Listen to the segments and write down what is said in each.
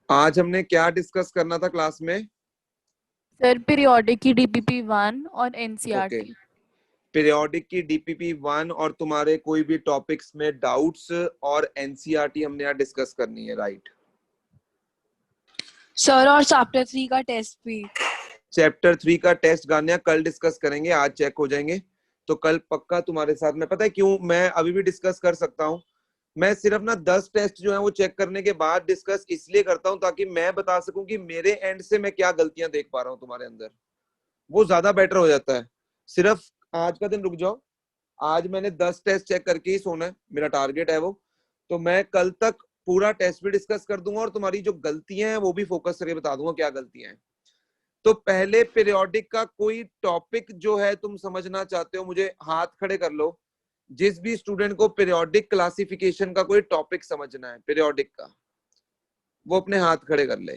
आज हमने क्या डिस्कस करना था क्लास में? सर पीरियोडिक की डीपीपी 1 और ओके, एनसीईआरटी। पीरियोडिक की डीपीपी 1 और तुम्हारे कोई भी टॉपिक्स में डाउट्स और एनसीईआरटी हमने यहाँ डिस्कस करनी है, राइट? सर और चैप्टर 3 का टेस्ट भी। चैप्टर 3 का टेस्ट गानिया कल डिस्कस करेंगे, आज चेक हो जाएंगे तो कल पक्का तुम्हारे साथ में। पता है क्यों मैं अभी भी डिस्कस कर सकता हूँ? मैं सिर्फ ना 10 टेस्ट जो है वो चेक करने के बाद डिस्कस इसलिए करता हूँ ताकि मैं बता सकूं कि मेरे एंड से मैं क्या गलतियां देख पा रहा हूँ तुम्हारे अंदर। वो ज्यादा बेटर हो जाता है। सिर्फ आज का दिन रुक जाओ, आज मैंने 10 टेस्ट चेक करके ही सोना है, मेरा टारगेट है वो। तो मैं कल तक पूरा टेस्ट भी डिस्कस कर दूंगा और तुम्हारी जो गलतियां हैं वो भी फोकस करके बता दूंगा क्या गलतियां हैं। तो पहले पीरियोडिक का कोई टॉपिक जो है तुम समझना चाहते हो, मुझे हाथ खड़े कर लो। जिस भी स्टूडेंट को पीरियोडिक क्लासिफिकेशन का कोई टॉपिक समझना है पीरियोडिक का, वो अपने हाथ खड़े कर ले।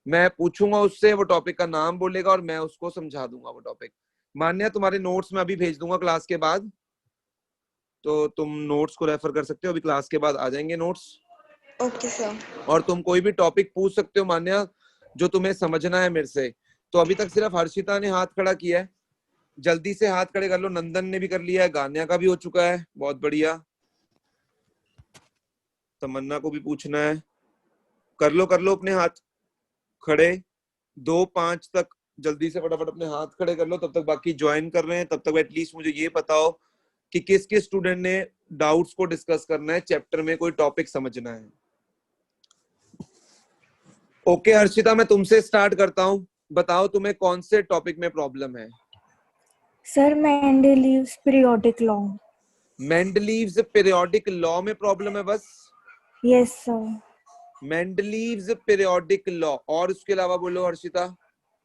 मैं पूछूंगा उससे, वो टॉपिक का नाम बोलेगा और मैं उसको समझा दूंगा वो टॉपिक। मान्या तुम्हारे नोट्स में अभी भेज दूंगा क्लास के बाद, तो तुम नोट्स को रेफर कर सकते हो, अभी क्लास के बाद आ जाएंगे नोट्स। Okay sir. और तुम कोई भी टॉपिक पूछ सकते हो मान्या जो तुम्हें समझना है मेरे से। तो अभी तक सिर्फ हर्षिता ने हाथ खड़ा किया है, जल्दी से हाथ खड़े कर लो। नंदन ने भी कर लिया है, गान्या का भी हो चुका है, बहुत बढ़िया। तमन्ना को भी पूछना है, कर लो अपने हाथ खड़े। 2-5 तक जल्दी से फटाफट अपने हाथ खड़े कर लो, तब तक बाकी ज्वाइन कर रहे हैं। तब तक एटलीस्ट मुझे ये बताओ कि किस किस स्टूडेंट ने डाउट्स को डिस्कस करना है, चैप्टर में कोई टॉपिक समझना है। ओके हर्षिता, मैं तुमसे स्टार्ट करता हूँ। बताओ तुम्हें कौन से टॉपिक में प्रॉब्लम है? Sir Mendeleev's periodic law. Mendeleev's periodic law में प्रॉब्लम है बस? Yes sir. Mendeleev's periodic law, और उसके अलावा बोलो हर्षिता।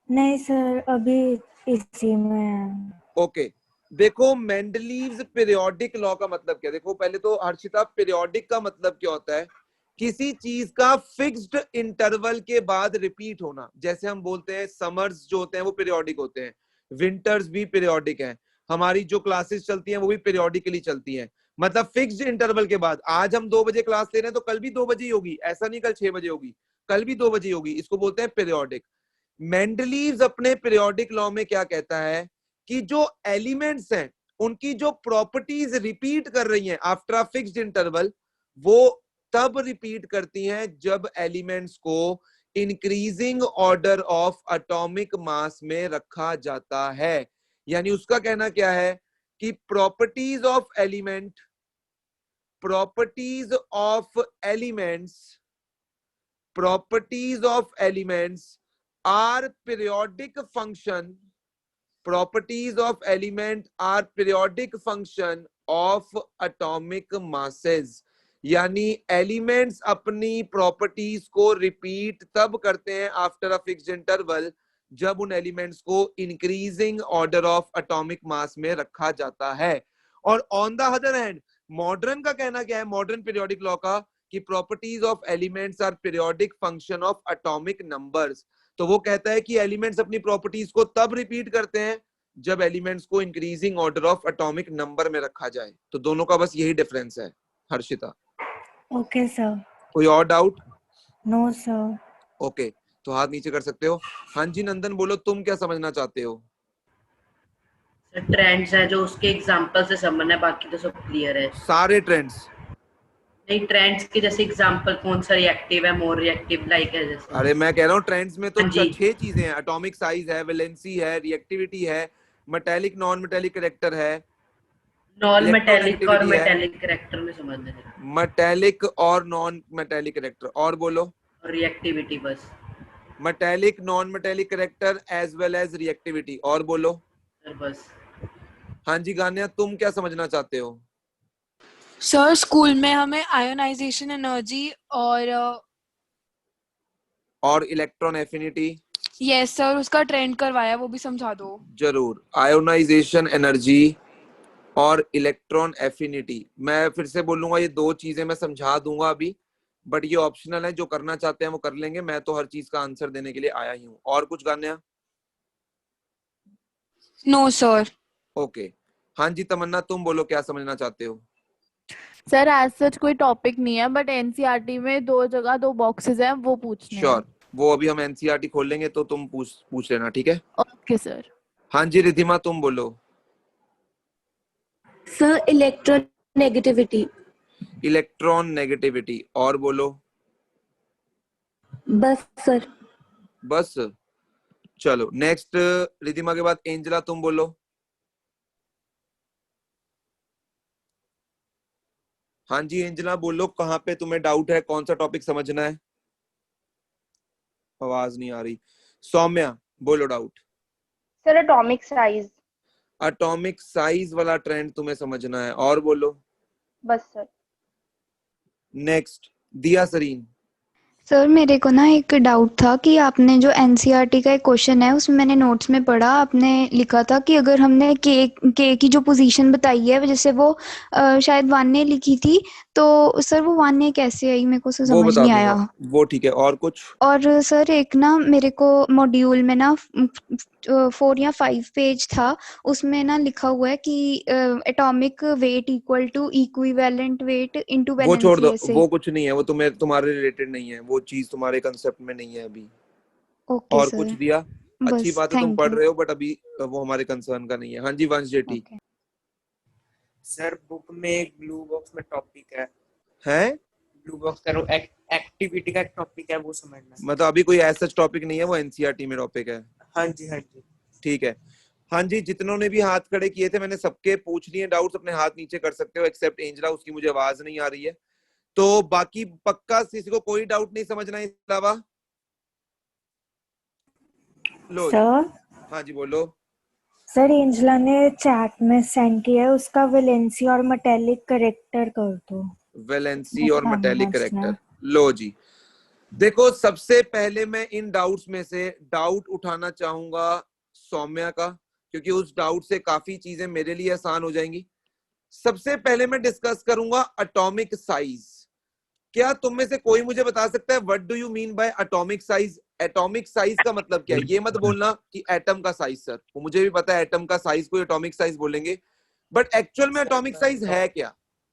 नहीं सर, अभी इसी में। ओके, देखो मेंडलीव्स पीरियोडिक लॉ का मतलब क्या? देखो पहले तो हर्षिता, पीरियोडिक का मतलब क्या होता है? किसी चीज का फिक्स्ड इंटरवल के बाद रिपीट होना। जैसे हम बोलते हैं समर्स जो होते हैं वो पीरियोडिक होते हैं, विंटर्स भी पीरियोडिक है, हमारी जो क्लासेस चलती हैं वो भी पीरियोडिकली चलती हैं। मतलब फिक्स्ड इंटरवल के बाद, आज हम 2 बजे क्लास ले रहे हैं तो कल भी 2 बजे ही होगी, ऐसा नहीं कल 6 बजे होगी, कल भी 2 बजे होगी। इसको बोलते हैं पीरियोडिक। मेंडलीव्स अपने पीरियोडिक लॉ में क्या कहता है कि जो एलिमेंट्स हैं उनकी जो प्रॉपर्टीज रिपीट कर रही हैं आफ्टर अ फिक्स्ड इंटरवल, वो तब रिपीट करती हैं जब एलिमेंट्स को increasing order of atomic mass में रखा जाता है। यानी उसका कहना क्या है कि properties of element, properties of elements, properties of elements are periodic function, properties of element are periodic function of atomic masses। यानी एलिमेंट्स अपनी प्रॉपर्टीज को रिपीट तब करते हैं आफ्टर अ फिक्स्ड इंटरवल जब उन एलिमेंट्स को increasing order of atomic mass में रखा जाता है। और on the other hand modern का कहना क्या है, मॉडर्न पीरियोडिक लॉ का, कि properties of elements are periodic function of atomic numbers. तो वो कहता है कि एलिमेंट्स अपनी प्रॉपर्टीज को तब रिपीट करते हैं जब एलिमेंट्स को increasing order of atomic number में रखा जाए। तो दोनों का बस यही डिफरेंस है हर्षिता। Okay sir. कोई और डाउट? No sir. ओके, तो हाथ नीचे कर सकते हो। हाँ जी नंदन बोलो, तुम क्या समझना चाहते हो? ट्रेंड्स है जो उसके एग्जांपल से समझना है, बाकी तो सब क्लियर है। सारे ट्रेंड्स? नहीं, ट्रेंड्स के जैसे एग्जांपल कौन सा रिएक्टिव है, मोर रिएक्टिव लाइक है जैसे। अरे मैं कह रहा हूँ ट्रेंड्स में तो हाँ जी। 6 चीजें हैं, एटॉमिक साइज है, वैलेंसी है, रिएक्टिविटी है, मेटेलिक नॉन मेटेलिक कैरेक्टर है, नॉन मेटेलिक और इलेक्ट्रोनेगेटिविटी है। मेटेलिक कैरेक्टर में समझना है। मेटेलिक और नॉन मेटेलिक कैरेक्टर, और बोलो। और रिएक्टिविटी बस। Metallic non metallic character as well as reactivity, और बोलो। सर बस। हाँ जी गान्या, तुम क्या समझना चाहते हो? सर स्कूल में हमें आयोनाइजेशन एनर्जी और इलेक्ट्रॉन एफिनिटी। यस सर, उसका ट्रेंड करवाया, वो भी समझा दो। जरूर, आयोनाइजेशन एनर्जी और इलेक्ट्रॉन एफिनिटी। मैं फिर से बोलूंगा, ये 2 चीजें मैं समझा दूंगा अभी, बट ये ऑप्शनल है, जो करना चाहते हैं वो कर लेंगे। मैं तो हर चीज का आंसर देने के लिए आया ही हूँ। और कुछ गान्या? No sir. ओके, हाँ जी तमन्ना तुम बोलो क्या समझना चाहते हो? सर एज सच कोई टॉपिक नहीं है, बट एनसीईआरटी में 2 जगह 2 बॉक्सेस हैं, वो पूछने हैं। श्योर, वो अभी हम एनसीईआरटी खोल लेंगे तो तुम पूछ लेना, ठीक है। Okay sir. हाँ जी रिधिमा तुम बोलो। Sir electronegativity. इलेक्ट्रॉन नेगेटिविटी, और बोलो। बस सर। बस, चलो नेक्स्ट। रिधिमा के बाद एंजला तुम बोलो। हाँ जी एंजला बोलो, कहाँ पे तुम्हें डाउट है, कौन सा टॉपिक समझना है। आवाज नहीं आ रही। सौम्या बोलो doubt. Sir atomic size. Atomic size वाला ट्रेंड तुम्हें समझना है, और बोलो। बस सर। नेक्स्ट दिया सरीन। सर मेरे को ना एक डाउट था कि आपने जो एनसीईआरटी का एक क्वेश्चन है उसमें मैंने नोट्स में पढ़ा, आपने लिखा था कि अगर हमने के की जो पोजीशन बताई है जैसे वो शायद 1 ने लिखी थी, तो सर वो 1 ने कैसे आई, मेरे को वो समझ बता नहीं दूंगा, आया। वो ठीक है, और कुछ। और सर एक ना मेरे को मॉड्यूल में ना 4 या 5 पेज था, उसमें ना लिखा हुआ है कि atomic weight equal to equivalent weight into वो छोड़ वैलेंसी दो, ऐसे। वो कुछ नहीं है, वो तुम्हारे रिलेटेड नहीं है, वो चीज तुम्हारे कंसेप्ट में नहीं है अभी। ओके और सर, कुछ दिया। अच्छी बस बात है तुम थैंक पढ़ यू। रहे हो, बट अभी वो हमारे कंसर्न का नहीं है। हाँ जी वंश जेठी। ओके। सर बुक में एक ब्लू बॉक्स में टॉपिक है ब्लू बॉक्स करो एक्टिविटी का एक टॉपिक है, वो समझना है। मतलब अभी कोई ऐसा टॉपिक नहीं है, वो एनसीईआरटी में टॉपिक है। हाँ जी हाँ जी। ठीक है। हाँ जी जितनों ने भी हाथ खड़े किए थे मैंने सबके पूछ लिए डाउट्स, अपने हाथ नीचे कर सकते हो एक्सेप्ट एंजला, उसकी मुझे आवाज नहीं आ रही है। तो बाकी पक्का किसी को कोई डाउट नहीं समझना है इसके अलावा। लो जी। सर हाँ जी बोलो। सर एंजला ने चैट में सेंड किया है, उसका वैलेंसी और मेटेलिक करेक्टर कर दो। वैलेंसी और हाँ, मेटेलिक समझना करेक्टर। है। लो जी देखो, सबसे पहले मैं इन डाउट्स में से डाउट उठाना चाहूंगा सौम्या का, क्योंकि उस डाउट से काफी चीजें मेरे लिए आसान हो जाएंगी। सबसे पहले मैं डिस्कस करूंगा एटॉमिक साइज। क्या तुम में से कोई मुझे बता सकता है what do you mean by atomic size? Atomic size का मतलब क्या है? ये मत बोलना कि एटम का साइज सर, वो मुझे भी पता है एटम का साइज को एटॉमिक साइज बोलेंगे, बट एक्चुअल में एटॉमिक साइज है क्या?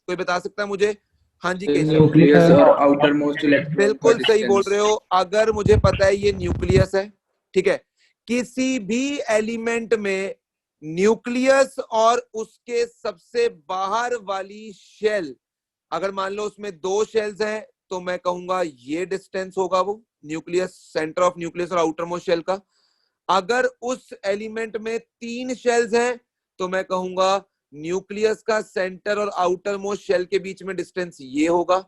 कोई बता सकता है मुझे? हाँ जी केशव। न्यूक्लियस और आउटर मोस्ट इलेक्ट्रॉन का बिल्कुल सही बोल डिस्टेंस। रहे हो, अगर मुझे पता है ये न्यूक्लियस है, ठीक है, किसी भी एलिमेंट में न्यूक्लियस और उसके सबसे बाहर वाली शेल, अगर मान लो उसमें 2 शेल्स हैं तो मैं कहूंगा ये डिस्टेंस होगा वो न्यूक्लियस, सेंटर ऑफ न्यूक्लियस और आउटर मोस्ट शेल का। अगर उस एलिमेंट में 3 शेल्स हैं तो मैं कहूंगा न्यूक्लियस का सेंटर और आउटर मोस्ट शेल के बीच में डिस्टेंस ये होगा।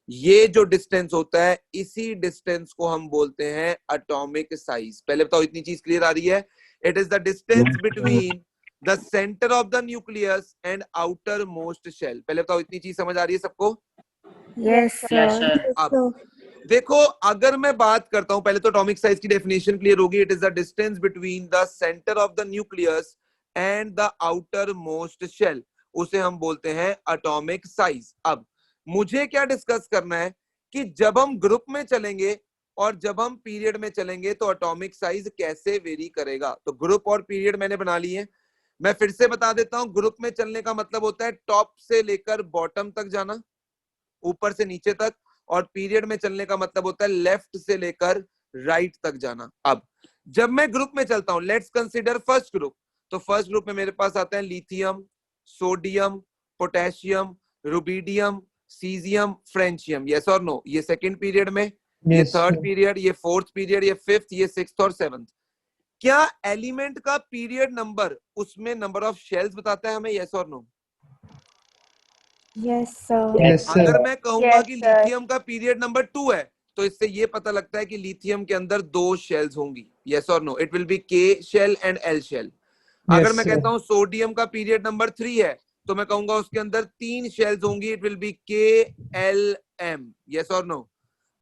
ये जो डिस्टेंस होता है इसी डिस्टेंस को हम बोलते हैं एटॉमिक साइज। पहले बताओ इतनी चीज क्लियर आ रही है? It is the distance between the centre of the nucleus and outer most shell. पहले बताओ इतनी चीज समझ आ रही है सबको? Yes Yes, sir. sir. अब देखो, अगर मैं बात करता हूं, पहले तो एटॉमिक साइज की डेफिनेशन क्लियर होगी। It is the distance between the centre of the nucleus and the outer most shell, उसे हम बोलते हैं एटॉमिक साइज। अब मुझे क्या डिस्कस करना है कि जब हम ग्रुप में चलेंगे और जब हम पीरियड में चलेंगे तो एटॉमिक साइज कैसे वेरी करेगा। तो ग्रुप और पीरियड मैंने बना लिए। मैं फिर से बता देता हूं, ग्रुप में चलने का मतलब होता है टॉप से लेकर बॉटम तक जाना, ऊपर से नीचे तक, और पीरियड में चलने का मतलब होता है लेफ्ट से लेकर राइट तक जाना। अब जब मैं ग्रुप में चलता हूं, लेट्स कंसीडर फर्स्ट ग्रुप, तो फर्स्ट ग्रुप में मेरे पास आते हैं lithium, sodium, potassium, rubidium, caesium, फ्रेंचियम। Yes और नो? ये सेकंड पीरियड में, ये थर्ड पीरियड, ये फोर्थ पीरियड, ये फिफ्थ, ये सिक्स्थ और सेवंथ। क्या एलिमेंट का पीरियड नंबर उसमें नंबर ऑफ शेल्स बताता है हमें? यस और नो? Yes sir. अगर मैं कहूंगा Yes, कि sir. लिथियम का पीरियड नंबर 2 है तो इससे ये पता लगता है कि लिथियम के अंदर 2 शेल्स होंगी। यस और नो? इट विल बी के शेल एंड एल शेल। अगर मैं कहता हूं सोडियम का पीरियड नंबर 3 है तो मैं कहूंगा उसके अंदर 3 शेल्स होंगी। इट विल बी के एल एम। यस और नो?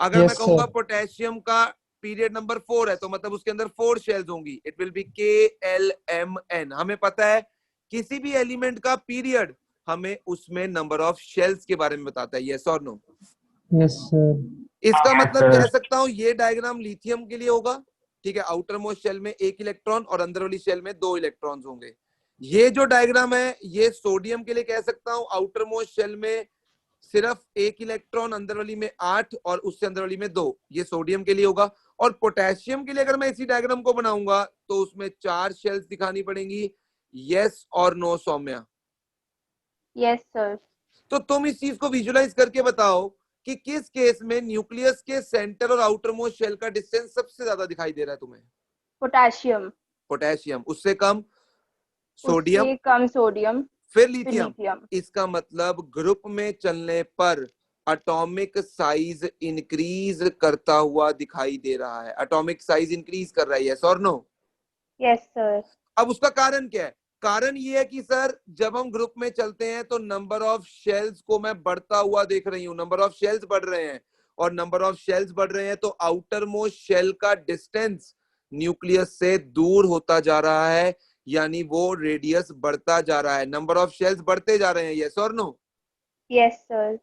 अगर मैं कहूंगा पोटेशियम का पीरियड नंबर 4 है तो मतलब उसके अंदर 4 शेल्स होंगी। इट विल बी के एल एम एन। हमें पता है किसी भी एलिमेंट का पीरियड हमें उसमें नंबर ऑफ शेल्स के बारे में बताता है। यस और नो? Yes sir. इसका मतलब कह सकता हूं ये डायग्राम लिथियम के लिए होगा, ठीक है, आउटर मोस्ट शेल में 1 इलेक्ट्रॉन और अंदर वाली शेल में 2 इलेक्ट्रॉन्स होंगे। ये जो डायग्राम है ये सोडियम के लिए कह सकता हूं आउटर मोस्ट शेल में सिर्फ एक इलेक्ट्रॉन, अंदर वाली में 8 और उससे अंदर वाली में 2, ये सोडियम के लिए होगा। और पोटेशियम के लिए अगर मैं इसी डायग्राम को बनाऊंगा तो उसमें 4 शेल्स दिखानी पड़ेंगी। यस और नो सौम्या? Yes sir. तो तुम इस चीज को विजुलाइज करके बताओ कि किस केस में न्यूक्लियस के सेंटर और आउटर मोस्ट शेल का डिस्टेंस सबसे ज्यादा दिखाई दे रहा है तुम्हें? पोटेशियम। पोटेशियम। उससे कम सोडियम, उससे कम सोडियम, फिर फिर लिथियम। लिथियम। इसका मतलब ग्रुप में चलने पर एटॉमिक साइज इंक्रीज करता हुआ दिखाई दे रहा है। एटॉमिक साइज इंक्रीज कर रहा है, यस और नो? Yes sir. अब उसका कारण क्या है? कारण ये है कि सर जब हम ग्रुप में चलते हैं तो नंबर ऑफ शेल्स को मैं बढ़ता हुआ देख रही हूँ, नंबर ऑफ शेल्स बढ़ रहे हैं, और नंबर ऑफ शेल्स बढ़ रहे हैं तो आउटर मोस्ट शेल का डिस्टेंस न्यूक्लियस से दूर होता जा रहा है, यानी वो रेडियस बढ़ता जा रहा है, नंबर ऑफ शेल्स बढ़ते जा रहे हैं, यस और नो? Yes sir.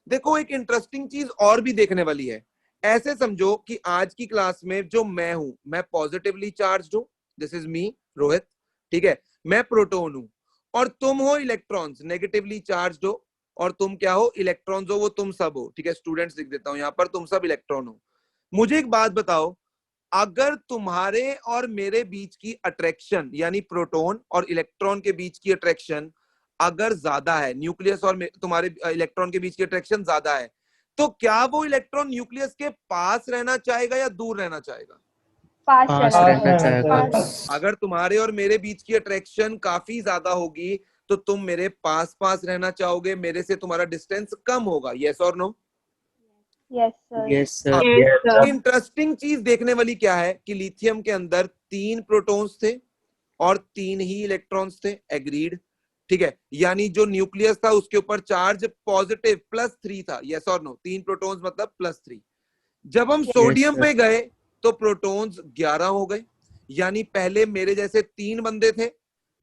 देखो एक इंटरेस्टिंग चीज और भी देखने वाली है। ऐसे समझो कि आज की क्लास में जो मैं हूं, मैं पॉजिटिवली चार्ज्ड हूं, दिस इज मी रोहित, ठीक है, मैं प्रोटॉन हूं, और तुम हो इलेक्ट्रॉन्स, नेगेटिवली चार्ज्ड हो, और तुम क्या हो? इलेक्ट्रॉन्स हो, वो तुम सब हो, ठीक है, स्टूडेंट्स लिख देता हूं यहां पर, तुम सब इलेक्ट्रॉन हो। मुझे एक बात बताओ, अगर तुम्हारे और मेरे बीच की अट्रैक्शन यानी प्रोटॉन और इलेक्ट्रॉन के बीच की अट्रैक्शन अगर ज्यादा है, न्यूक्लियस और तुम्हारे इलेक्ट्रॉन के बीच की अट्रैक्शन ज्यादा है, तो क्या वो इलेक्ट्रॉन न्यूक्लियस के पास रहना चाहेगा या दूर रहना चाहेगा? पास पास रहना रहना चाहिए। चाहेगा। अगर तुम्हारे और मेरे बीच की अट्रैक्शन काफी ज्यादा होगी तो तुम मेरे पास पास रहना चाहोगे, मेरे से तुम्हारा डिस्टेंस कम होगा, यस और no? Yes sir. Yes sir. Interesting चीज देखने वाली क्या है कि लिथियम के अंदर 3 प्रोटॉन्स थे और 3 ही इलेक्ट्रॉन्स थे, एग्रीड, ठीक है, यानी जो न्यूक्लियस था उसके ऊपर चार्ज पॉजिटिव +3 था, यस और नो? 3 प्रोटॉन्स मतलब +3। जब हम सोडियम पे गए तो प्रोटॉन्स 11 हो गए, यानी पहले मेरे जैसे 3 बंदे थे,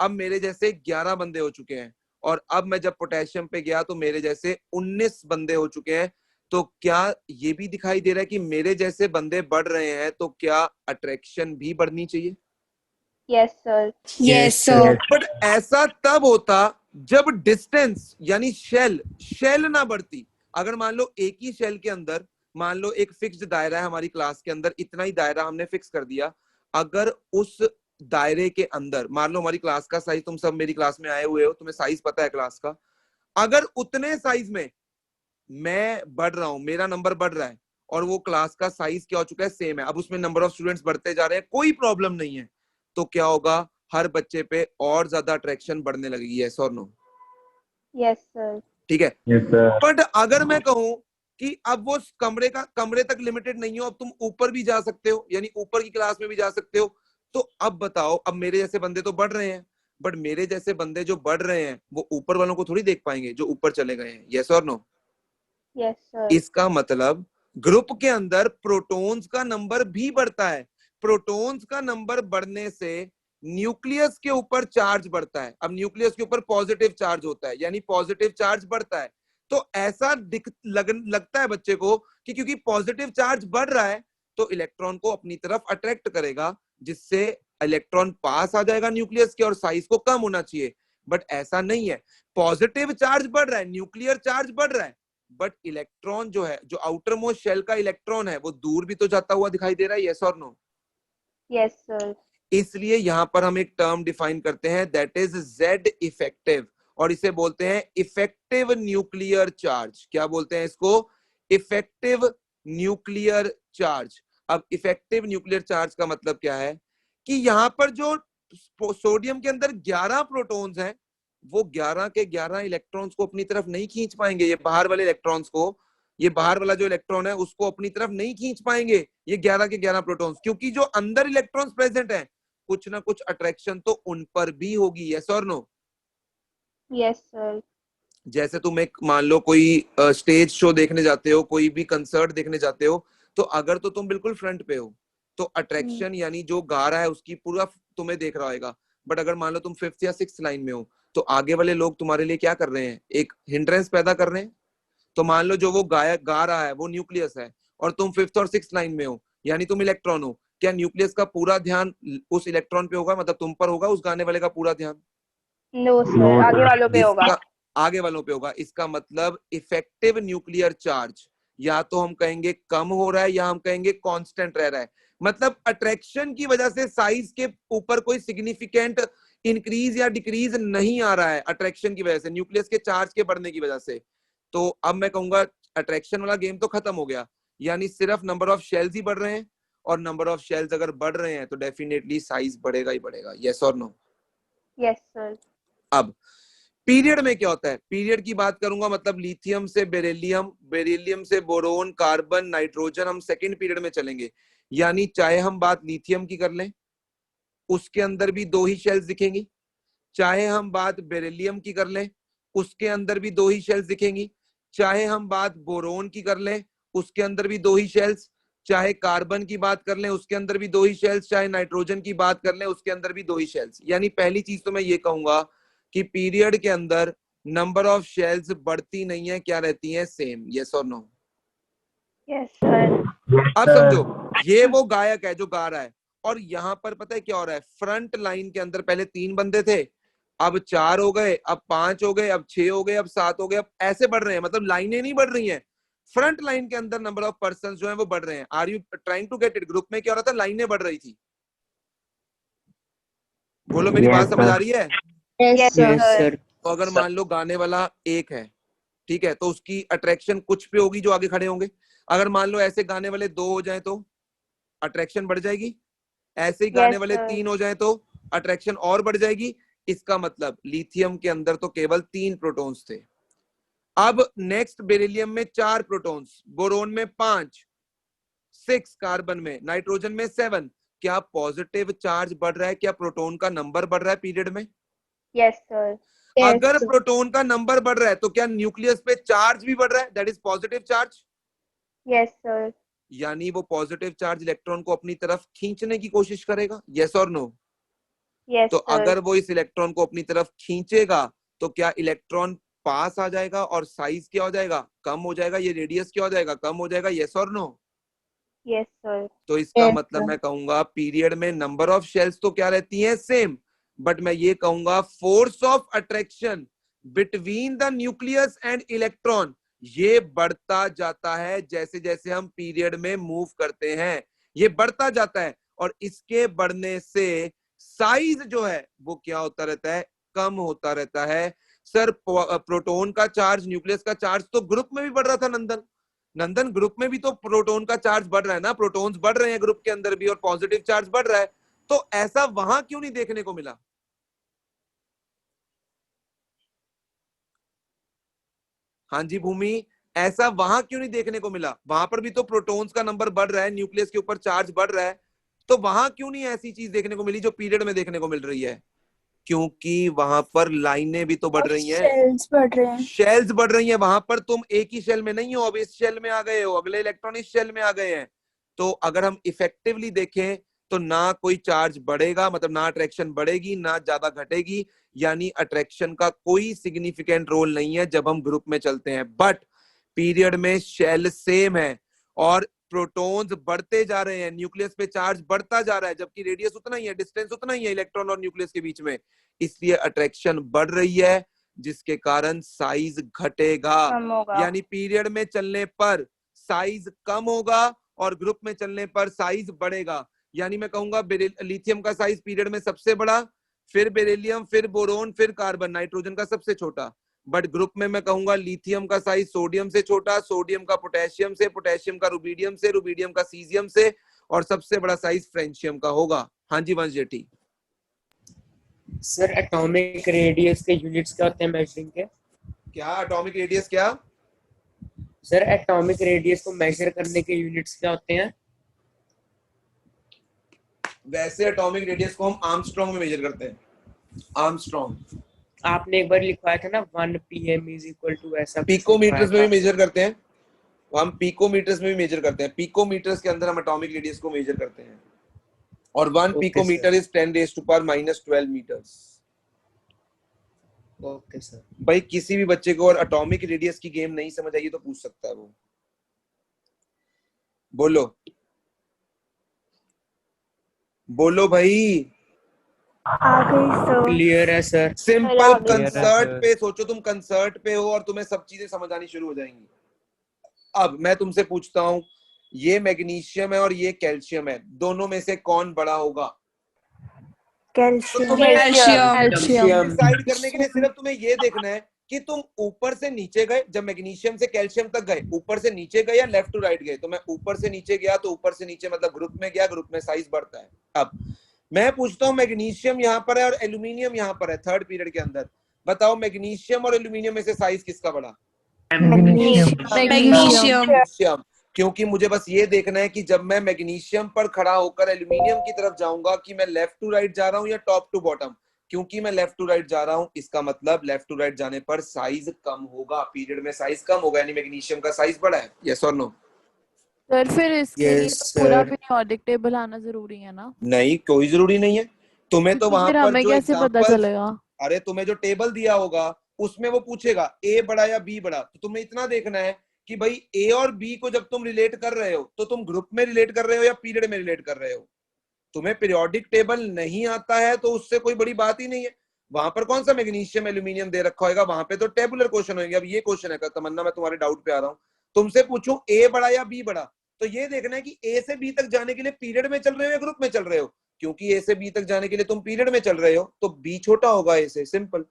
अब मेरे जैसे 11 बंदे हो चुके हैं, और अब मैं जब पोटेशियम पे गया तो मेरे जैसे 19 बंदे हो चुके हैं। तो क्या ये भी दिखाई दे रहा है कि मेरे जैसे बंदे बढ़ रहे हैं, तो क्या अट्रैक्शन भी बढ़नी चाहिए? Yes sir. Yes sir. But ऐसा तब होता जब डिस्टेंस यानी शेल ना बढ़ती। अगर मान लो एक ही शेल के अंदर, मान लो एक फिक्स्ड दायरा है हमारी क्लास के अंदर, इतना ही दायरा हमने फिक्स कर दिया, अगर उस दायरे के अंदर मान लो हमारी क्लास का साइज, तुम सब मेरी क्लास में आए हुए हो, तुम्हें साइज पता है क्लास का, अगर उतने साइज में मैं बढ़ रहा हूं, मेरा नंबर बढ़ रहा है, और वो क्लास का साइज क्या हो चुका है? सेम है, अब उसमें नंबर ऑफ स्टूडेंट्स बढ़ते जा रहे हैं, कोई प्रॉब्लम नहीं है, तो क्या होगा? हर बच्चे पे और ज्यादा अट्रैक्शन बढ़ने लगेगी, यस और नो? Yes sir. ठीक है। बट अगर मैं कहूं कि अब वो कमरे तक लिमिटेड नहीं हो, अब तुम ऊपर भी जा सकते हो, यानी ऊपर की क्लास में भी जा सकते हो, तो अब बताओ, अब मेरे जैसे बंदे तो बढ़ रहे हैं, बट मेरे जैसे बंदे जो बढ़ रहे हैं वो ऊपर वालों को थोड़ी देख पाएंगे जो ऊपर चले गए हैं, यस और नो? Yes sir. इसका मतलब ग्रुप के अंदर प्रोटॉन्स का नंबर भी बढ़ता है। प्रोटॉन्स का नंबर बढ़ने से न्यूक्लियस के ऊपर चार्ज बढ़ता है। अब न्यूक्लियस के ऊपर पॉजिटिव चार्ज होता है, यानी पॉजिटिव चार्ज बढ़ता है। तो ऐसा लगता है बच्चे को कि क्योंकि पॉजिटिव चार्ज बढ़ रहा है तो इलेक्ट्रॉन को अपनी तरफ अट्रैक्ट करेगा, जिससे इलेक्ट्रॉन पास आ जाएगा न्यूक्लियस के और साइज को कम होना चाहिए। बट ऐसा नहीं है, पॉजिटिव चार्ज बढ़ रहा है, न्यूक्लियर चार्ज बढ़ रहा है, बट इलेक्ट्रॉन जो है, जो आउटर मोस्ट शेल का इलेक्ट्रॉन है, वो दूर भी तो जाता हुआ दिखाई दे रहा है, यस और नो? Yes sir. इसलिए यहां पर हम एक टर्म डिफाइन करते हैं, दैट इज Z इफेक्टिव, और इसे बोलते हैं इफेक्टिव न्यूक्लियर चार्ज। क्या बोलते हैं इसको? Effective nuclear charge. अब इफेक्टिव न्यूक्लियर चार्ज का मतलब क्या है कि यहां पर जो सोडियम के अंदर 11 प्रोटॉन्स हैं, वो 11 के 11 इलेक्ट्रॉन्स को अपनी तरफ नहीं खींच पाएंगे। ये बाहर वाले इलेक्ट्रॉन्स को, ये बाहर वाला जो इलेक्ट्रॉन है उसको अपनी तरफ नहीं खींच पाएंगे ये 11 के 11 प्रोटॉन्स, क्योंकि जो अंदर इलेक्ट्रॉन्स प्रेजेंट हैं, कुछ ना कुछ अट्रैक्शन तो उन पर भी होगी, यस और नो? Yes sir. जैसे तुम एक मान लो कोई स्टेज शो देखने जाते हो, कोई भी कंसर्ट देखने जाते हो, तो अगर तो तुम बिल्कुल फ्रंट पे हो तो अट्रैक्शन यानी जो गा रहा है उसकी पूरा तुम्हें देख रहा होगा। बट अगर मान लो तुम 5th या 6th लाइन में हो तो आगे वाले लोग तुम्हारे लिए क्या कर रहे हैं? एक हिंड्रेंस पैदा कर रहे हैं। तो मान लो जो वो गा रहा है वो न्यूक्लियस है और तुम 5th और 6th लाइन में हो, यानी तुम इलेक्ट्रॉन हो, क्या न्यूक्लियस का पूरा ध्यान उस इलेक्ट्रॉन पे होगा? मतलब तुम पर होगा उस गाने वाले का पूरा ध्यान? नो सर, आगे वालों पे होगा। इसका आगे वालों पे होगा। इसका मतलब इफेक्टिव न्यूक्लियर चार्ज या तो हम कहेंगे कम हो रहा है या हम कहेंगे कांस्टेंट रह रहा है। मतलब अट्रैक्शन की वजह से साइज के ऊपर कोई सिग्निफिकेंट इंक्रीज या डिक्रीज नहीं आ रहा है, अट्रैक्शन की वजह से, न्यूक्लियस के चार्ज के बढ़ने की वजह से। तो अब मैं कहूंगा अट्रैक्शन वाला गेम तो खत्म हो गया, यानी सिर्फ नंबर ऑफ शेल्स ही बढ़ रहे हैं, और नंबर ऑफ शेल्स अगर बढ़ रहे हैं तो डेफिनेटली साइज बढ़ेगा ही बढ़ेगा। यस और नो? Yes sir. अब पीरियड में क्या होता है? पीरियड की बात करूंगा मतलब लिथियम से बेरिलियम, बेरिलियम से बोरोन, कार्बन, नाइट्रोजन, हम सेकंड पीरियड में चलेंगे। यानी चाहे हम बात लिथियम की कर लें, उसके अंदर भी 2 ही शेल्स दिखेंगी, चाहे हम बात बेरिलियम की कर लें, उसके अंदर भी 2 ही शेल्स दिखेंगी, चाहे हम बात बोरोन की कर लें, उसके अंदर भी 2 ही शेल्स, चाहे कार्बन की बात कर लें उसके अंदर भी 2 ही शेल्स, चाहे नाइट्रोजन की बात कर लें उसके अंदर भी 2 ही शेल्स। यानी पहली चीज तो मैं ये कहूंगा कि पीरियड के अंदर नंबर ऑफ शेल्स बढ़ती नहीं है, क्या रहती है? सेम। यस और नो? Yes sir. अब समझो, ये वो गायक है जो गा रहा है, और यहां पर पता है क्या हो रहा है? फ्रंट लाइन के अंदर पहले 3 बंदे थे, अब 4 हो गए, अब 5 हो गए, अब 6 हो गए, अब 7 हो गए, अब ऐसे बढ़ रहे हैं। मतलब लाइनें नहीं बढ़ रही हैं, फ्रंट लाइन के अंदर नंबर ऑफ पर्सन जो है वो बढ़ रहे हैं। Are you trying to get it? Group में क्या हो रहा था? लाइनें बढ़ रही थी। बोलो मेरी बात समझ आ रही है? Yes sir. तो अगर मान लो गाने वाला एक है, ठीक है, तो उसकी अट्रैक्शन कुछ पे होगी जो आगे खड़े होंगे। अगर मान लो ऐसे गाने वाले 2 हो जाए तो अट्रैक्शन बढ़ जाएगी, ऐसे ही गाने वाले 3 हो जाए तो अट्रैक्शन और बढ़ जाएगी। इसका मतलब लिथियम के अंदर तो केवल 3 प्रोटॉन्स थे, अब नेक्स्ट बेरिलियम में 4 प्रोटॉन्स, बोरोन में 5, 6 कार्बन में, नाइट्रोजन में 7। क्या पॉजिटिव चार्ज बढ़ रहा है? क्या प्रोटॉन का नंबर बढ़ रहा है पीरियड में? Yes sir. अगर प्रोटॉन का नंबर बढ़ रहा है तो क्या न्यूक्लियस पे चार्ज भी बढ़ रहा है? That is positive charge. Yes sir. यानी वो पॉजिटिव चार्ज इलेक्ट्रॉन को अपनी तरफ खींचने की कोशिश करेगा। यस और नो? यस तो सर। अगर वो इस इलेक्ट्रॉन को अपनी तरफ खींचेगा तो क्या इलेक्ट्रॉन पास आ जाएगा और साइज क्या हो जाएगा? कम हो जाएगा। ये रेडियस क्या हो जाएगा? कम हो जाएगा। यस और नो? Yes sir. तो इसका मतलब मैं कहूंगा पीरियड में नंबर ऑफ शेल्स तो क्या रहती हैं? सेम, बट मैं ये कहूंगा force of attraction between the nucleus and electron ये बढ़ता जाता है जैसे जैसे हम पीरियड में मूव करते हैं, ये बढ़ता जाता है, और इसके बढ़ने से साइज जो है वो क्या होता रहता है? कम होता रहता है। सर प्रोटॉन का चार्ज, न्यूक्लियस का चार्ज तो ग्रुप में भी बढ़ रहा था नंदन। नंदन ग्रुप में भी तो प्रोटॉन का चार्ज बढ़ रहा है ना, प्रोटॉन्स बढ़ रहे हैं ग्रुप के अंदर भी और पॉजिटिव चार्ज बढ़ रहा है, तो ऐसा वहां क्यों नहीं देखने को मिला? हाँ जी भूमि, ऐसा वहां क्यों नहीं देखने को मिला? वहां पर भी तो प्रोटॉन्स का नंबर बढ़ रहा है, न्यूक्लियस के ऊपर चार्ज बढ़ रहा है, तो वहां क्यों नहीं ऐसी चीज देखने को मिली जो पीरियड में देखने को मिल रही है? क्योंकि वहां पर लाइनें भी तो बढ़ रही हैं, शेल्स बढ़ रहे हैं। शेल्स बढ़ रही हैं। वहां पर तुम एक ही शेल में नहीं हो, अब इस शेल में आ गए हो, अगले इलेक्ट्रॉन इस शेल में आ गए हैं। तो अगर हम इफेक्टिवली देखें तो ना कोई चार्ज बढ़ेगा, मतलब ना अट्रैक्शन बढ़ेगी ना ज्यादा घटेगी, यानी अट्रैक्शन का कोई सिग्निफिकेंट रोल नहीं है जब हम ग्रुप में चलते हैं। बट पीरियड में शेल सेम है और प्रोटॉन्स बढ़ते जा रहे हैं, न्यूक्लियस पे चार्ज बढ़ता जा रहा है, जबकि रेडियस उतना ही है, डिस्टेंस उतना ही है इलेक्ट्रॉन और न्यूक्लियस के बीच में, इसलिए अट्रैक्शन बढ़ रही है जिसके कारण साइज घटेगा। कम होगा। यानी पीरियड में चलने पर साइज कम होगा और ग्रुप में चलने पर साइज बढ़ेगा। यानी मैं कहूंगा लिथियम का साइज पीरियड में सबसे बड़ा, फिर बेरिलियम, फिर बोरोन, फिर कार्बन, नाइट्रोजन का सबसे छोटा। बट ग्रुप में मैं कहूंगा लिथियम का साइज सोडियम से छोटा, सोडियम का पोटेशियम से, पोटेशियम का रुबीडियम से, रुबीडियम का सीजियम से, और सबसे बड़ा साइज फ्रेंशियम का होगा। हाँ जी वंश जेठी। सर एटॉमिक रेडियस के यूनिट्स क्या होते हैं मेजरिंग के? क्या एटॉमिक रेडियस? क्या सर एटॉमिक रेडियस को मेजर करने के यूनिट्स क्या होते हैं? वैसे एटॉमिक रेडियस को हम आर्मस्ट्रॉन्ग में मेजर करते हैं। आर्मस्ट्रॉन्ग आपने एक बार लिखवाया था ना 1 pm इज इक्वल टू ऐसा। पिकोमीटर्स में भी मेजर करते हैं, हम पिकोमीटर्स में भी मेजर करते हैं। पिकोमीटर्स के अंदर हम एटॉमिक रेडियस को मेजर करते हैं, और 1 picometre is 10⁻⁻12 metres. Okay sir. भाई किसी भी बच्चे को और एटॉमिक रेडियस की गेम नहीं समझ आई तो पूछ सकता है वो। बोलो बोलो भाई। आ गई सर। क्लियर है सर। सिंपल आ गई। कंसर्ट पे सोचो, तुम कंसर्ट पे हो और तुम्हें सब चीजें समझ आनी शुरू हो जाएंगी। अब मैं तुमसे पूछता हूँ, ये मैग्नीशियम है और ये कैल्शियम है, दोनों में से कौन बड़ा होगा? तो कैल्शियम। तुम्हें कैल्शियम। डिसाइड करने के लिए सिर्फ तुम्हें ये देखना है कि तुम ऊपर से नीचे गए, जब मैग्नीशियम से कैल्शियम तक गए ऊपर से नीचे गए या लेफ्ट टू राइट गए। तो मैं ऊपर से नीचे गया तो ऊपर से नीचे मतलब ग्रुप में गया, ग्रुप में साइज बढ़ता है। अब मैं पूछता हूँ, मैग्नीशियम यहाँ पर है और एल्यूमिनियम यहाँ पर है थर्ड पीरियड के अंदर, बताओ मैग्नीशियम और एल्यूमिनियम में से साइज किसका बड़ा? मैग्नीशियम। क्योंकि मुझे बस ये देखना है कि जब मैं मैग्नीशियम पर खड़ा होकर एल्यूमिनियम की तरफ जाऊंगा कि मैं लेफ्ट टू राइट जा रहा हूं या टॉप टू बॉटम। क्योंकि मैं लेफ्ट टू राइट जा रहा हूं, इसका मतलब लेफ्ट टू राइट जाने पर साइज कम होगा, पीरियड में साइज कम होगा, यानी मैग्नीशियम का साइज बड़ा है। यस और नो? सर फिर इसके लिए Yes, तो पूरा sir. पीरियोडिक टेबल आना जरूरी है ना? नहीं, कोई जरूरी नहीं है। तुम्हें तो वहां फिर पर हमें जो कैसे पता एग्जांपल, चलेगा? अरे तुम्हें जो टेबल दिया होगा उसमें वो पूछेगा ए बड़ा या बी बड़ा, तो तुम्हें इतना देखना है कि भाई ए और बी को जब तुम रिलेट कर रहे हो तो तुम ग्रुप में रिलेट कर रहे हो या पीरियड में रिलेट कर रहे हो। तुम्हें पीरियोडिक टेबल नहीं आता है तो उससे कोई बड़ी बात ही नहीं है। वहां पर कौन सा मैग्नीशियम एल्यूमिनियम दे रखा होगा, वहां पे तो टेबुलर क्वेश्चन होंगे। अब ये क्वेश्चन है तमन्ना, मैं तुम्हारे डाउट पे आ रहा हूँ, तुमसे पूछूं ए बड़ा या बी बड़ा, तो ये देखना है कि ए से बी तक जाने के लिए पीरियड में चल रहे हो या ग्रुप में चल रहे हो। क्योंकि ए से बी तक जाने के लिए तुम पीरियड में चल रहे हो तो बी छोटा होगा ए से, सिंपल।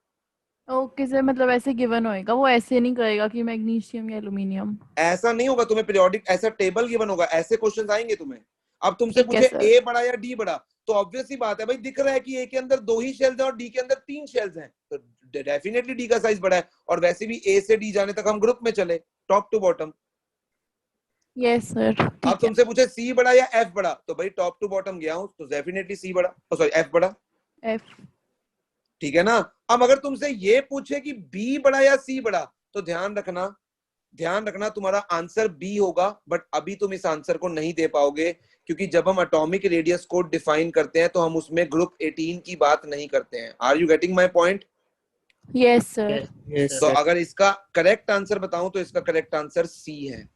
ओके सर, मतलब ऐसे गिवन होएगा, वो ऐसे नहीं कहेगा कि मैग्नीशियम या एल्यूमिनियम। ऐसा नहीं होगा, तुम्हें पीरियोडिक ऐसा टेबल गिवन होगा, ऐसे क्वेश्चंस आएंगे तुम्हें। अब तुमसे ठीक है पूछे सर। ए बड़ा या डी बड़ा, तो ऑब्वियस ही बात है भाई, दिख रहा है कि ए के अंदर 2 ही शेल्स हैं और डी के अंदर 3 शेल्स हैं, तो डेफिनेटली डी का साइज बड़ा है। और वैसे भी ए से डी जाने तक हम ग्रुप में चले, top to bottom. Yes sir. अब तुमसे पूछे सी बड़ा या एफ बड़ा, तो भाई टॉप टू बॉटम गया हूं तो डेफिनेटली सी बड़ा, सॉरी एफ बड़ा। एफ। ठीक है ना? अब अगर तुमसे ये पूछे कि बी बड़ा या सी बड़ा, तो ध्यान रखना तुम्हारा आंसर बी होगा। बट अभी तुम इस आंसर को नहीं दे पाओगे, क्योंकि जब हम एटॉमिक रेडियस को डिफाइन करते हैं तो हम उसमें ग्रुप 18 की बात नहीं करते हैं। Are you getting my point? Yes sir. Yes, तो sir. अगर इसका करेक्ट आंसर बताऊं तो इसका करेक्ट आंसर सी है।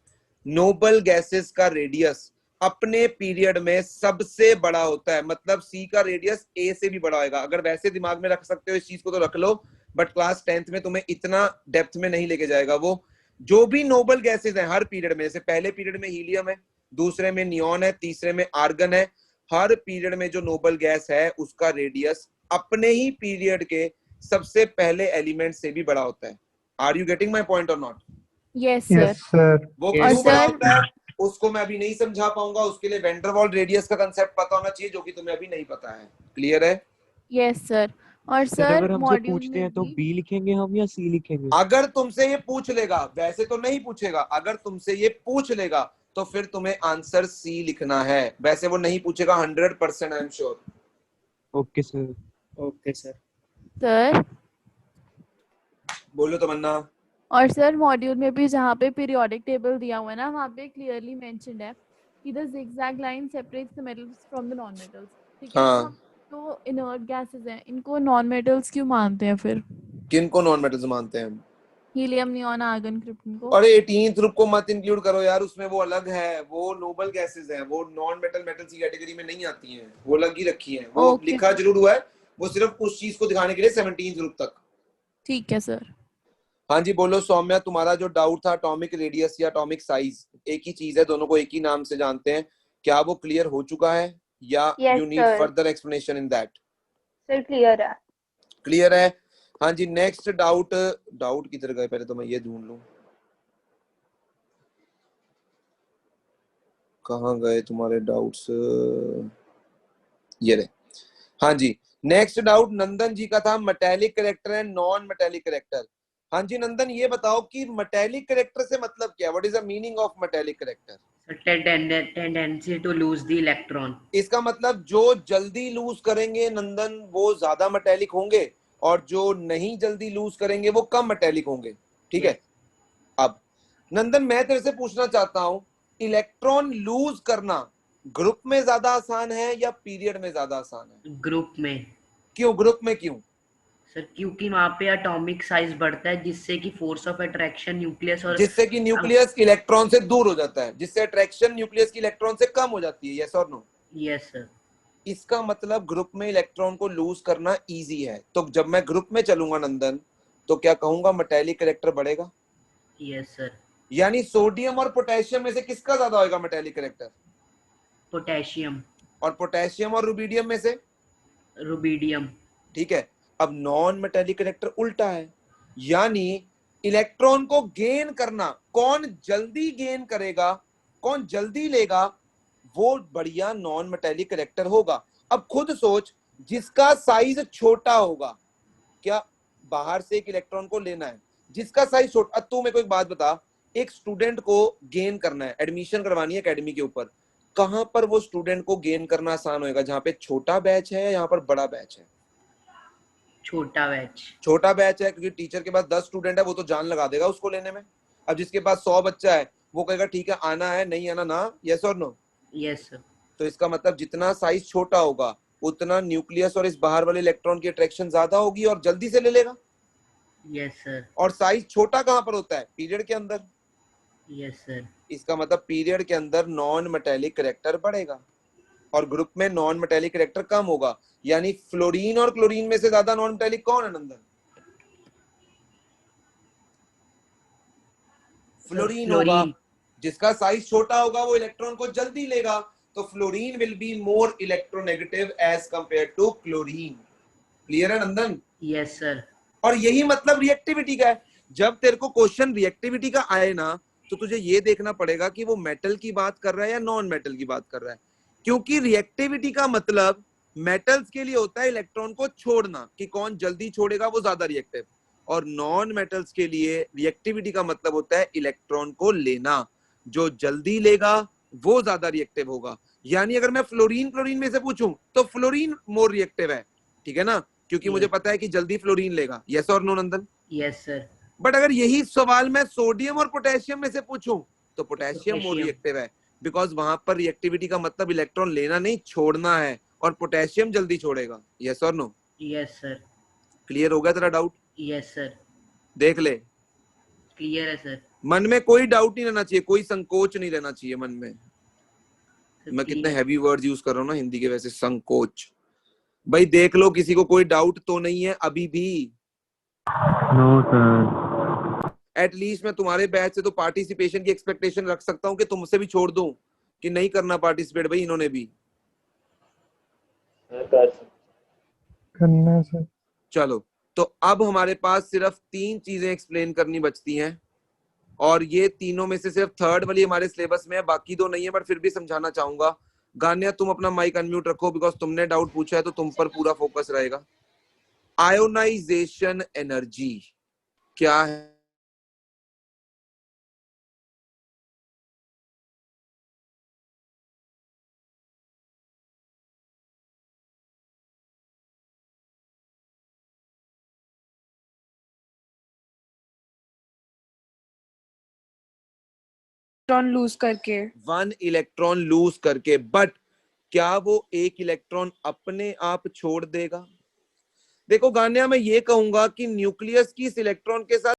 नोबल गैसेस का रेडियस अपने पीरियड में सबसे बड़ा होता है, मतलब सी का रेडियस ए से भी बड़ा होगा। अगर वैसे दिमाग में रख सकते हो इस चीज को तो रख लो, बट क्लास 10th में तुम्हें इतना डेप्थ में नहीं लेके जाएगा। वो जो भी नोबल गैसेस हैं हर पीरियड में, जैसे पहले पीरियड में हीलियम है, दूसरे में नियॉन है, तीसरे में आर्गन है, हर पीरियड में जो नोबल गैस है उसका रेडियस अपने ही पीरियड के सबसे पहले एलिमेंट से भी बड़ा होता है। Are you getting my point और not? Yes sir. Yes, sir. वो Yes, क्यों बड़ा sir. होता है उसको मैं अभी नहीं समझा पाऊंगा, उसके लिए वेन डर वाल्स रेडियस का कंसेप्ट पता होना चाहिए, जो कि तुम्हें अभी नहीं पता है। क्लियर है? Yes sir. और सर सर अगर हमसे मॉड्यूल पूछते में हैं तो भी बी लिखेंगे हम या सी लिखेंगे? अगर तुमसे ये पूछ लेगा, वैसे तो नहीं पूछेगा, अगर तुमसे ये पूछ लेगा तो फिर तुम्हें आंसर सी लिखना है। वैसे वो नहीं पूछेगा 100%, I am sure. Okay sir. Okay, sir. Sir. बोलो तमन्ना। और सर मॉड्यूल में भी जहाँ पे पीरियोडिक टेबल दिया हुआ है ना, वहाँ पे क्लियरली मेंशन्ड है कि the zigzag line separates the metals from the non metals। ठीक है? हाँ। तो इनर्ट गैसेस हैं, इनको नॉन मेटल्स क्यों मानते हैं फिर? किनको नॉन मेटल्स मानते हैं? हीलियम, नियॉन, आर्गन, क्रिप्टन को। अरे 18th ग्रुप को मत इंक्लूड करो यार, उसमें वो अलग है, वो नोबल गैसेस हैं, वो नॉन मेटल मेटल्स की कैटेगरी में नहीं आती हैं, वो अलग ही रखी हैं। वो Okay. लिखा जरूर हुआ है, वो सिर्फ उस चीज को दिखाने के लिए 17th ग्रुप तक। ठीक है सर। हाँ जी बोलो सौम्या, तुम्हारा जो डाउट था एटॉमिक रेडियस या एटॉमिक साइज, एक ही चीज है, दोनों को एक ही नाम से जानते हैं, क्या वो क्लियर हो चुका है या Yes, you need sir. Further explanation in that? Sir clear है। क्लियर है? हाँ जी, नेक्स्ट डाउट किधर गए, पहले तो मैं ये ढूंढ लूं, कहाँ गए तुम्हारे डाउट्स, ये रहे। हाँ जी, नेक्स्ट डाउट नंदन जी का था, metallic character and non metallic character. हाँ जी नंदन, ये बताओ कि मेटेलिक कैरेक्टर से मतलब क्या है? What is the meaning of metallic character? Tendency to lose the electron. इसका मतलब जो जल्दी लूज करेंगे नंदन वो ज्यादा मेटेलिक होंगे, और जो नहीं जल्दी लूज करेंगे वो कम मेटेलिक होंगे। ठीक है? अब नंदन मैं तेरे से पूछना चाहता हूं, इलेक्ट्रॉन लूज करना ग्रुप में ज्यादा आसान है या पीरियड में ज्यादा आसान है? ग्रुप में। क्यों ग्रुप में, क्यों? सर क्योंकि वहां पे एटॉमिक साइज बढ़ता है, जिससे कि फोर्स ऑफ अट्रैक्शन न्यूक्लियस और जिससे कि न्यूक्लियस इलेक्ट्रॉन से दूर हो जाता है, जिससे अट्रैक्शन न्यूक्लियस की इलेक्ट्रॉन से कम हो जाती है। यस और नो? Yes sir. इसका मतलब ग्रुप में इलेक्ट्रॉन को लूज करना इजी है। तो जब मैं ग्रुप में चलूंगा नंदन, तो क्या कहूंगा, मेटेलिक करेक्टर बढ़ेगा। Yes sir. यानी सोडियम और पोटेशियम में से किसका ज्यादा होगा मेटेलिक करेक्टर? पोटेशियम। और पोटेशियम और रुबिडियम में से? रुबिडियम। ठीक है। अब नॉन मेटेलिक करेक्टर उल्टा है, यानी इलेक्ट्रॉन को गेन करना, कौन जल्दी गेन करेगा, कौन जल्दी लेगा, वो बढ़िया नॉन मेटेलिक करेक्टर होगा। अब खुद सोच, जिसका साइज छोटा होगा, क्या बाहर से एक इलेक्ट्रॉन को लेना है, जिसका साइज छोटा। अब तू मेरे को एक बात बता, एक स्टूडेंट को गेन करना है, एडमिशन करवानी है एकेडमी के ऊपर, कहां पर वो स्टूडेंट को गेन करना आसान होगा, जहां पे छोटा बैच है या यहाँ पर बड़ा बैच है? छोटा बैच। छोटा बैच है, क्योंकि टीचर के पास 10 स्टूडेंट है, वो तो जान लगा देगा उसको लेने में। अब जिसके पास 100 बच्चा है, वो कहेगा ठीक है आना है, नहीं आना ना, यस और नो? Yes sir. तो इसका मतलब जितना साइज छोटा होगा, उतना न्यूक्लियस और इस बाहर वाले इलेक्ट्रॉन की अट्रैक्शन ज्यादा होगी और जल्दी से ले लेगा। Yes sir. और साइज छोटा कहां पर होता है? पीरियड के अंदर। Yes sir. इसका मतलब पीरियड के अंदर नॉन मेटेलिक करेक्टर बढ़ेगा और ग्रुप में नॉन मेटेलिक करेक्टर कम होगा। यानी फ्लोरीन और क्लोरीन में से ज्यादा नॉन मेटेलिक कौन है नंदन? फ्लोरीन होगा। जिसका साइज छोटा होगा वो इलेक्ट्रॉन को जल्दी लेगा, तो fluorine will be more electronegative as compared to chlorine. Clear है नंदन? Yes sir. और यही मतलब रिएक्टिविटी का है। जब तेरे को क्वेश्चन रिएक्टिविटी का आए ना, तो तुझे ये देखना पड़ेगा कि वो मेटल की बात कर रहा है या नॉन मेटल की बात कर रहा है, क्योंकि रिएक्टिविटी का मतलब मेटल्स के लिए होता है इलेक्ट्रॉन को छोड़ना, कि कौन जल्दी छोड़ेगा वो ज्यादा रिएक्टिव, और नॉन मेटल्स के लिए रिएक्टिविटी का मतलब होता है इलेक्ट्रॉन को लेना, जो जल्दी लेगा वो ज्यादा रिएक्टिव होगा। यानी अगर मैं फ्लोरीन क्लोरीन में से पूछूं तो फ्लोरीन मोर रिएक्टिव है, ठीक है ना, क्योंकि मुझे पता है कि जल्दी फ्लोरीन लेगा। यस और no Nandan? Yes sir. But अगर यही सवाल मैं सोडियम और पोटेशियम में से पूछूं तो पोटेशियम मोर रिएक्टिव है, बिकॉज वहां पर रिएक्टिविटी का मतलब इलेक्ट्रॉन लेना नहीं छोड़ना है, और पोटेशियम जल्दी छोड़ेगा। यस और नो? Yes sir. क्लियर हो गया तेरा डाउट? Yes sir. देख ले, क्लियर है सर। मन में कोई डाउट नहीं रहना चाहिए, कोई संकोच नहीं रहना चाहिए मन में। मैं कितने हैवी वर्ड्स यूज कर रहा हूँ ना हिंदी के, वैसे संकोच। भाई देख लो, किसी को कोई डाउट तो नहीं है अभी भी? No sir. एटलीस्ट मैं तुम्हारे बैच से तो पार्टिसिपेशन की एक्सपेक्टेशन रख सकता हूँ कि तुमसे भी छोड़ दूं कि नहीं करना पार्टिसिपेट। भाई इन्होंने भी करना सर। चलो, तो अब हमारे पास सिर्फ 3 चीजें एक्सप्लेन करनी बचती हैं, और ये तीनों में से सिर्फ थर्ड वाली हमारे सिलेबस में है, बाकी 2 नहीं है, बट फिर भी समझाना चाहूंगा। गान्या तुम अपना माइक अनम्यूट रखो, बिकॉज तुमने डाउट पूछा है तो तुम पर पूरा फोकस रहेगा। आयोनाइजेशन एनर्जी क्या है? इलेक्ट्रॉन लूज करके। 1 इलेक्ट्रॉन लूज करके। बट क्या वो 1 इलेक्ट्रॉन अपने आप छोड़ देगा? देखो गान्या, मैं ये कहूंगा कि न्यूक्लियस की इस इलेक्ट्रॉन के साथ